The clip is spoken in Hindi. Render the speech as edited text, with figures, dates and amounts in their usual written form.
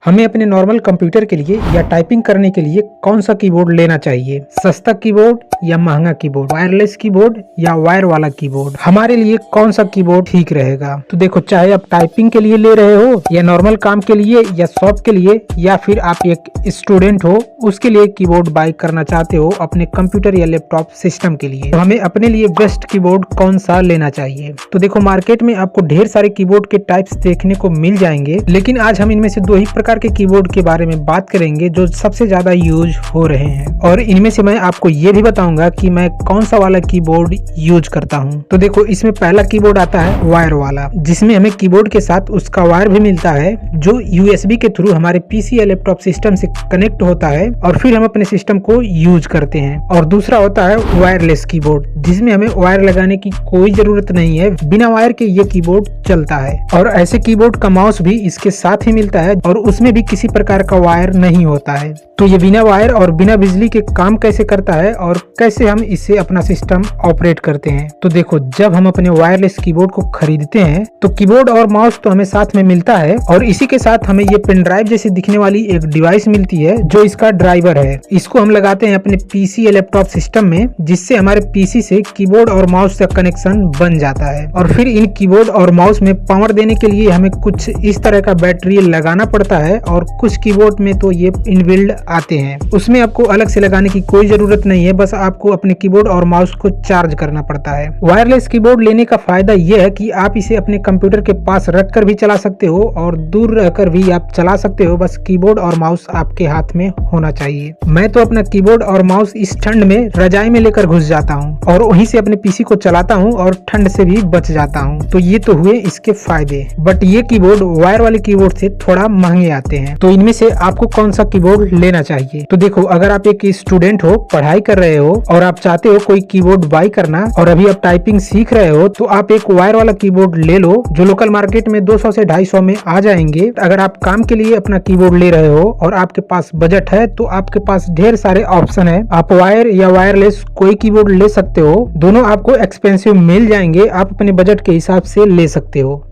हमें अपने नॉर्मल कंप्यूटर के लिए या टाइपिंग करने के लिए कौन सा कीबोर्ड लेना चाहिए, सस्ता कीबोर्ड या महंगा कीबोर्ड, वायरलेस कीबोर्ड या वायर वाला कीबोर्ड, हमारे लिए कौन सा कीबोर्ड ठीक रहेगा। तो देखो, चाहे आप टाइपिंग के लिए ले रहे हो या नॉर्मल काम के लिए या शॉप के लिए या फिर आप एक स्टूडेंट हो उसके लिए कीबोर्ड बाय करना चाहते हो अपने कंप्यूटर या लैपटॉप सिस्टम के लिए, तो हमें अपने लिए बेस्ट कीबोर्ड कौन सा लेना चाहिए। तो देखो, मार्केट में आपको ढेर सारे कीबोर्ड के टाइप्स देखने को मिल जाएंगे, लेकिन आज हम इनमें से दो ही प्रकार के कीबोर्ड के बारे में बात करेंगे जो सबसे ज्यादा यूज हो रहे हैं, और इनमें से मैं आपको ये भी बताऊंगा कि मैं कौन सा वाला कीबोर्ड यूज करता हूं। तो देखो, इसमें पहला कीबोर्ड आता है वायर वाला, जिसमें हमें कीबोर्ड के साथ उसका वायर भी मिलता है जो यूएसबी के थ्रू हमारे पीसी या लैपटॉप सिस्टम से कनेक्ट होता है और फिर हम अपने सिस्टम को यूज करते हैं। और दूसरा होता है वायरलेस कीबोर्ड, जिसमें हमें वायर लगाने की कोई जरूरत नहीं है, बिना वायर के ये कीबोर्ड चलता है। और ऐसे कीबोर्ड का माउस भी इसके साथ ही मिलता है और उसमें भी किसी प्रकार का वायर नहीं होता है। तो ये बिना वायर और बिना बिजली के काम कैसे करता है और कैसे हम इससे अपना सिस्टम ऑपरेट करते हैं। तो देखो, जब हम अपने वायरलेस कीबोर्ड को खरीदते हैं तो कीबोर्ड और माउस तो हमें साथ में मिलता है और इसी के साथ हमें ये पेन ड्राइव जैसे दिखने वाली एक डिवाइस मिलती है जो इसका ड्राइवर है। इसको हम लगाते हैं अपने पीसी या लैपटॉप सिस्टम में, जिससे हमारे पीसी से कीबोर्ड और माउस का कनेक्शन बन जाता है। और फिर इन कीबोर्ड और माउस में पावर देने के लिए हमें कुछ इस तरह का बैटरी लगाना पड़ता है, और कुछ कीबोर्ड में तो ये इनबिल्ड आते हैं, उसमें आपको अलग से लगाने की कोई जरूरत नहीं है, बस आपको अपने कीबोर्ड और माउस को चार्ज करना पड़ता है। वायरलेस कीबोर्ड लेने का फायदा यह है कि आप इसे अपने कंप्यूटर के पास रखकर भी चला सकते हो और दूर रहकर भी आप चला सकते हो, बस कीबोर्ड और माउस आपके हाथ में होना चाहिए। मैं तो अपना कीबोर्ड और माउस इस ठंड में रजाई में लेकर घुस जाता हूँ और वहीं से अपने पीसी को चलाता हूँ और ठंड से भी बच जाता हूँ। तो ये तो हुए इसके फायदे, बट ये कीबोर्ड वायर वाले कीबोर्ड से थोड़ा महंगे आते हैं। तो इनमें से आपको कौन सा कीबोर्ड लेना चाहिए। तो देखो, अगर आप एक स्टूडेंट हो, पढ़ाई कर रहे हो और आप चाहते हो कोई कीबोर्ड बाय करना और अभी आप टाइपिंग सीख रहे हो, तो आप एक वायर वाला कीबोर्ड ले लो जो लोकल मार्केट में 200 से 250 में आ जाएंगे। अगर आप काम के लिए अपना कीबोर्ड ले रहे हो और आपके पास बजट है तो आपके पास ढेर सारे ऑप्शन है, आप वायर या वायरलेस कोई कीबोर्ड ले सकते हो। दोनों आपको एक्सपेंसिव मिल जाएंगे, आप अपने बजट के हिसाब से ले सकते हो।